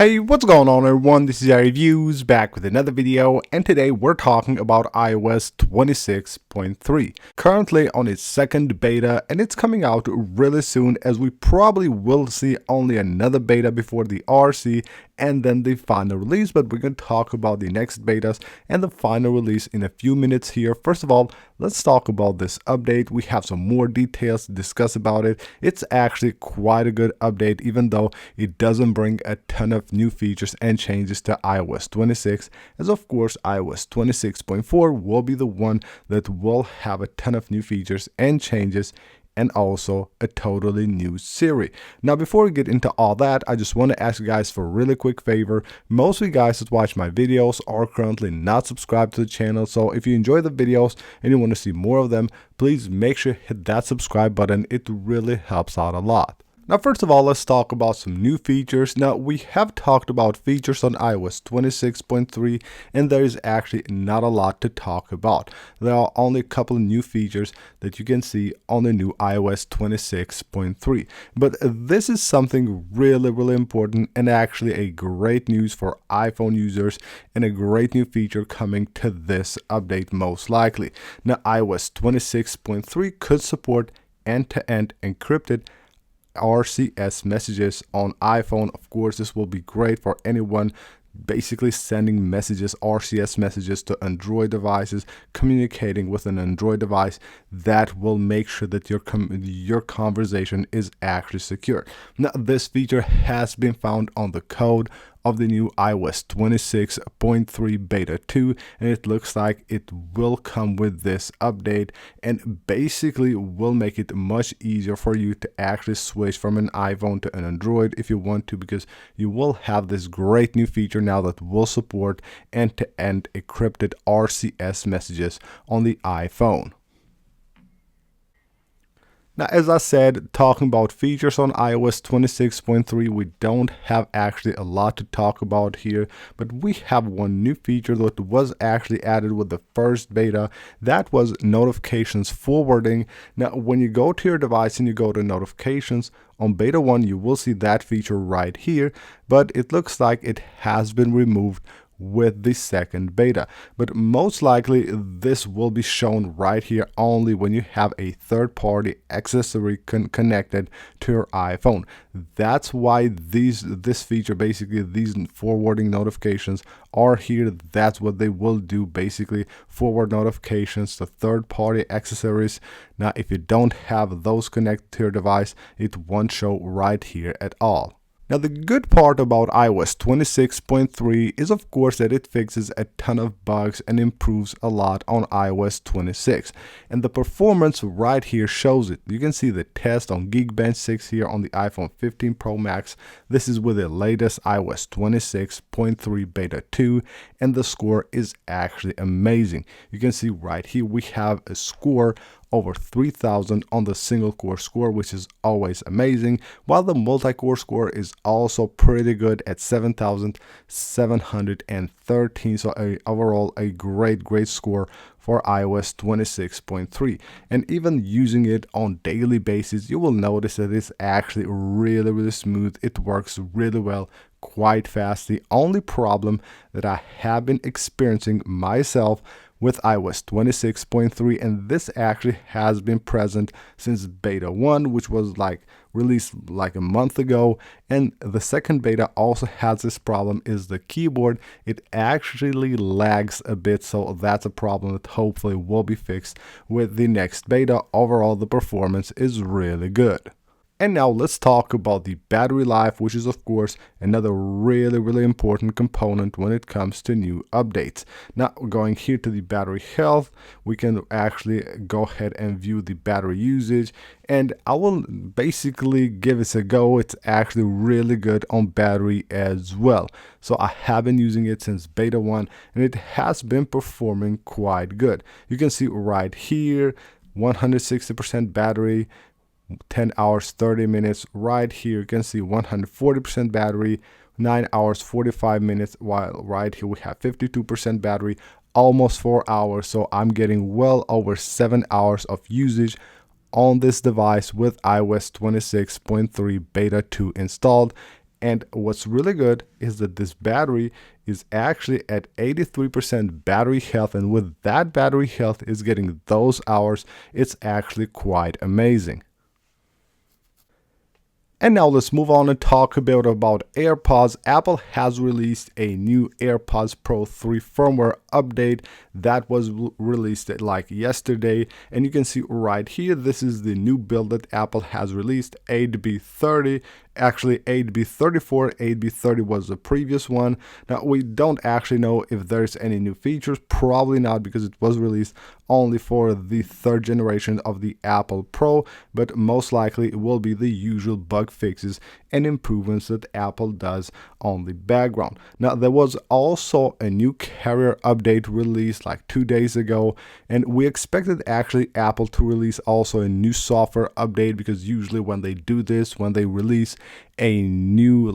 Hey, what's going on everyone? This is iReviews back with another video, and today we're talking about iOS 26.3, currently on its second beta, and it's coming out really soon, as we probably will see only another beta before the RC and then the final release. But we're going to talk about the next betas and the final release in a few minutes here. First of all, let's talk about this update. We have some more details to discuss about it. It's actually quite a good update, even though it doesn't bring a ton of new features and changes to iOS 26, as of course iOS 26.4 will be the one that will have a ton of new features and changes, and also a totally new Siri. Now, before we get into all that, I just want to ask you guys for a really quick favor. Most of you guys that watch my videos are currently not subscribed to the channel, so if you enjoy the videos and you want to see more of them, please make sure to hit that subscribe button. It really helps out a lot. Now, first of all, let's talk about some new features. Now, we have talked about features on iOS 26.3, and there is actually not a lot to talk about. There are only a couple of new features that you can see on the new iOS 26.3. But this is something really important, and actually a great news for iPhone users, and a great new feature coming to this update most likely. Now, iOS 26.3 could support end-to-end encrypted RCS messages on iPhone. Of course, this will be great for anyone basically sending messages, RCS messages, to Android devices, communicating with an Android device. That will make sure that your conversation is actually secure. Now, this feature has been found on the code of the new iOS 26.3 beta 2, and it looks like it will come with this update, and basically will make it much easier for you to actually switch from an iPhone to an Android if you want to, because you will have this great new feature now that will support end-to-end encrypted RCS messages on the iPhone. Now, as I said, talking about features on iOS 26.3, we don't have actually a lot to talk about here, but we have one new feature that was actually added with the first beta. That was notifications forwarding. Now, when you go to your device and you go to notifications, on beta 1, you will see that feature right here, but it looks like it has been removed with the second beta. But most likely this will be shown right here only when you have a third-party accessory connected to your iPhone. That's why this feature, basically these forwarding notifications, are here. That's what they will do, basically forward notifications to third-party accessories. Now, if you don't have those connected to your device, it won't show right here at all. Now, the good part about iOS 26.3 is, of course, that it fixes a ton of bugs and improves a lot on iOS 26. And the performance right here shows it. You can see the test on Geekbench 6 here on the iPhone 15 Pro Max. This is with the latest iOS 26.3 beta 2, and the score is actually amazing. You can see right here we have a score over 3,000 on the single core score, which is always amazing, while the multi-core score is also pretty good at 7,713. So overall a great score for iOS 26.3. And even using it on daily basis, you will notice that it's actually really smooth. It works really well, quite fast. The only problem that I have been experiencing myself with iOS 26.3, and this actually has been present since beta 1, which was released like a month ago, and the second beta also has this problem, is the keyboard. It actually lags a bit, so that's a problem that hopefully will be fixed with the next beta. Overall, the performance is really good. And now let's talk about the battery life, which is of course another really important component when it comes to new updates. Now, going here to the battery health, we can actually go ahead and view the battery usage, and I will basically give it a go. It's actually really good on battery as well. So I have been using it since beta 1, and it has been performing quite good. You can see right here 160% battery, 10 hours 30 minutes. Right here you can see 140% battery, 9 hours 45 minutes, while right here we have 52% battery, almost 4 hours. So I'm getting well over 7 hours of usage on this device with iOS 26.3 beta 2 installed, And what's really good is that this battery is actually at 83% battery health, and with that battery health is getting those hours, it's actually quite amazing. And now let's move on and talk about AirPods. Apple has released a new AirPods Pro 3 firmware update that was released like yesterday. And you can see right here, this is the new build that Apple has released, 8B30. Actually 8B34, 8B30 was the previous one. Now we don't actually know if there's any new features, probably not, because it was released only for the third generation of the Apple Pro, but most likely it will be the usual bug fixes and improvements that Apple does on the background. Now there was also a new carrier update released like 2 days ago, and we expected actually Apple to release also a new software update, because usually when they do this, when they release a new,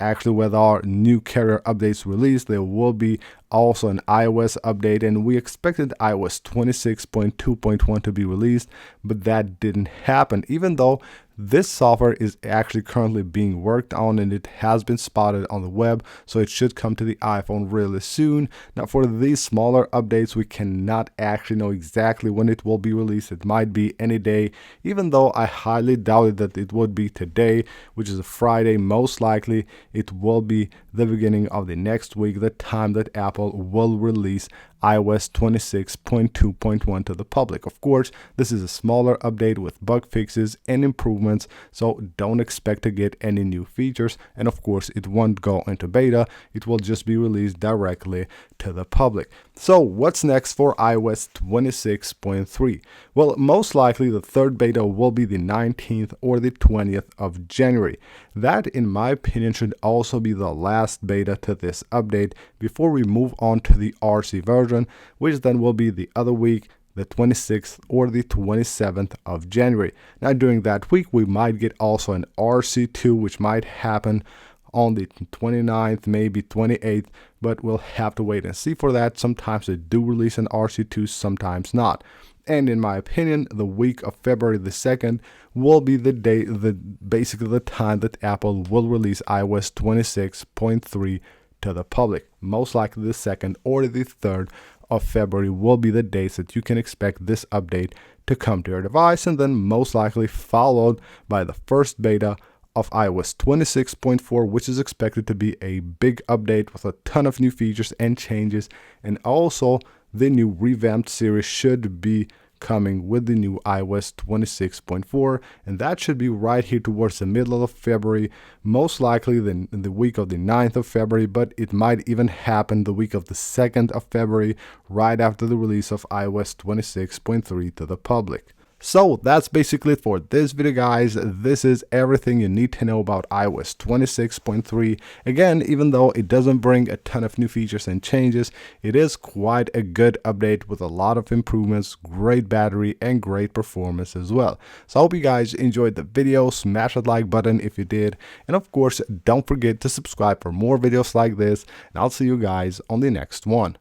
actually with our new carrier updates released, there will be also an iOS update, and we expected iOS 26.2.1 to be released, but that didn't happen, even though this software is actually currently being worked on and it has been spotted on the web, so it should come to the iPhone really soon. Now for these smaller updates, we cannot actually know exactly when it will be released. It might be any day, even though I highly doubted that it would be today, which is a Friday. Most likely it will be the beginning of the next week, the time that Apple will release iOS 26.2.1 to the public. Of course, this is a smaller update with bug fixes and improvements, so don't expect to get any new features, and of course it won't go into beta, it will just be released directly to the public. So what's next for iOS 26.3? Well, most likely the third beta will be the 19th or the 20th of January. That, in my opinion, should also be the last beta to this update before we move on to the RC version, which then will be the other week, the 26th or the 27th of January. Now during that week, we might get also an RC2, which might happen on the 29th, maybe 28th, but we'll have to wait and see for that. Sometimes they do release an RC2, sometimes not. And in my opinion, the week of February the 2nd will be the day, basically the time that Apple will release iOS 26.3 to the public. Most likely the 2nd or the 3rd of February will be the dates that you can expect this update to come to your device, and then most likely followed by the first beta of iOS 26.4, which is expected to be a big update with a ton of new features and changes, and also the new revamped series should be coming with the new iOS 26.4, and that should be right here towards the middle of February, most likely in the week of the 9th of February, but it might even happen the week of the 2nd of February, right after the release of iOS 26.3 to the public. So that's basically it for this video, guys. This is everything you need to know about iOS 26.3. Again, even though it doesn't bring a ton of new features and changes, it is quite a good update with a lot of improvements, great battery, and great performance as well. So I hope you guys enjoyed the video. Smash that like button if you did. And of course, don't forget to subscribe for more videos like this. And I'll see you guys on the next one.